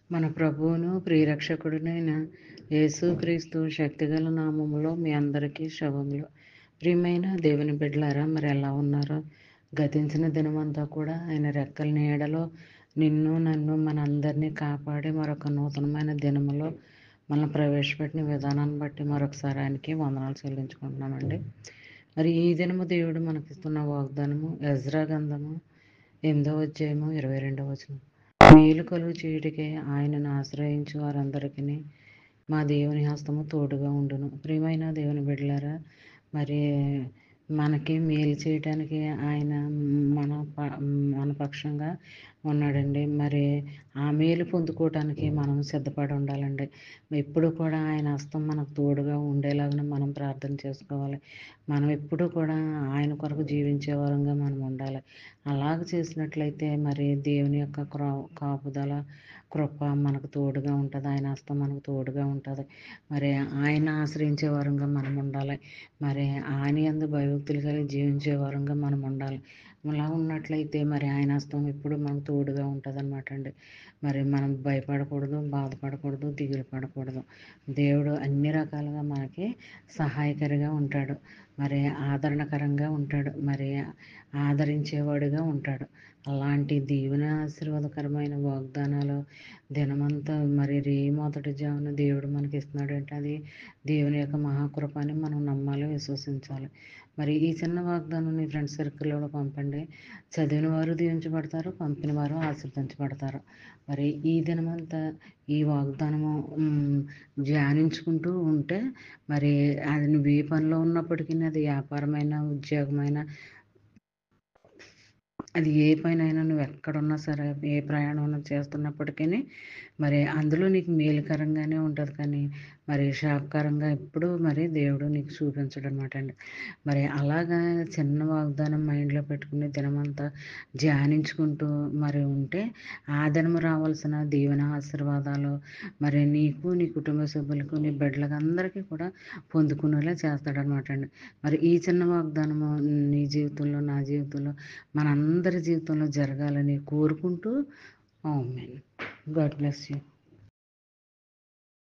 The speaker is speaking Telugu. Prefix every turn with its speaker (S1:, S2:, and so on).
S1: మన ప్రభువును ప్రియరక్షకుడునైన యేసుక్రీస్తు శక్తిగల నామములో మీ అందరికీ శుభములు. ప్రియమైన దేవుని బిడ్డలారా, మరి ఎలా ఉన్నారో? గతించిన దినమంతా కూడా ఆయన రెక్కల నీడలో నిన్ను నన్ను మనందరినీ కాపాడి మరొక నూతనమైన దినములో మనం ప్రవేశపెట్టిన విధానాన్ని బట్టి మరొకసారి ఆయనకి వందనాలు చెల్లించుకుంటున్నామండి. మరి ఈ దినము దేవుడు మనకిస్తున్న వాగ్దానము ఎజ్రా గ్రంథము 8వ అధ్యాయము 22వ వచనం. మేలు కలుగు చేయుటకే ఆయనను ఆశ్రయించు వారందరికీ మా దేవుని హస్తము తోడుగా ఉండును. ప్రియమైన దేవుని బిడ్డలారా, మరి మనకి మేలు చేయటానికి ఆయన మన పక్షంగా ఉన్నాడండి. మరి ఆ మేలు పొందుకోవటానికి మనం సిద్ధపడి ఉండాలండి. ఎప్పుడు కూడా ఆయన హస్తం మనకు తోడుగా ఉండేలాగా మనం ప్రార్థన చేసుకోవాలి. మనం ఎప్పుడు కూడా ఆయన కొరకు జీవించే వారంగా మనం ఉండాలి. అలాగ చేసినట్లయితే మరి దేవుని యొక్క కాపుదల కృప మనకు తోడుగా ఉంటుంది. ఆయన హస్తం మనకు తోడుగా ఉంటుంది. మరి ఆయన ఆశ్రయించే వారంగా మనం ఉండాలి. మరి ఆయన యందు భయభక్తులు కలిగి జీవించే వారంగా మనం ఉండాలి. అలా ఉన్నట్లయితే మరి ఆయన హస్తం ఎప్పుడు మనకు తోడుగా ఉంటుంది అన్నమాట అండి. మరి మనం భయపడకూడదు, బాధపడకూడదు, దిగులు పడకూడదు. దేవుడు అన్ని రకాలుగా మనకి సహాయకరిగా ఉంటాడు. మరి ఆదరణకరంగా ఉంటాడు. మరి ఆదరించేవాడుగా ఉంటాడు. అలాంటి దీవెన ఆశీర్వాదకరమైన వాగ్దానాలు దినమంతా మరి మొదటి జామున దేవుడు మనకి ఇస్తున్నాడు అంటే అది దేవుని యొక్క మహాకృప అని మనం నమ్మాలి, విశ్వసించాలి. మరి ఈ చిన్న వాగ్దానం నీ ఫ్రెండ్స్ సర్కిల్లో పంపండి. చదివిన వారు దీవించబడతారు, పంపిన వారు ఆశీర్వదించబడతారు. మరి ఈ దినమంతా ఈ వాగ్దానము ధ్యానించుకుంటూ ఉంటే మరి అది నువ్వు ఏ పనిలో ఉన్నప్పటికీ, అది వ్యాపారమైన, ఉద్యోగమైన, అది ఏ పైన నువ్వు ఎక్కడున్నా సరే, ఏ ప్రయాణం చేస్తున్నప్పటికీ మరి అందులో నీకు మేలుకరంగానే ఉంటుంది. కానీ మరి శాపకరంగా ఎప్పుడు మరి దేవుడు నీకు చూపించడు అనమాట అండి. మరి అలాగా చిన్న వాగ్దానం మైండ్లో పెట్టుకుని దినమంతా ధ్యానించుకుంటూ మరి ఉంటే ఆ దినము రావాల్సిన దీవెన ఆశీర్వాదాలు మరి నీకు, నీ కుటుంబ సభ్యులకు, నీ బిడ్డలకు అందరికీ కూడా పొందుకునేలా చేస్తాడనమాట అండి. మరి ఈ చిన్న వాగ్దానము నీ జీవితంలో, నా జీవితంలో, మనందరి జీవితంలో జరగాలని కోరుకుంటూ ఆమేన్. God bless you.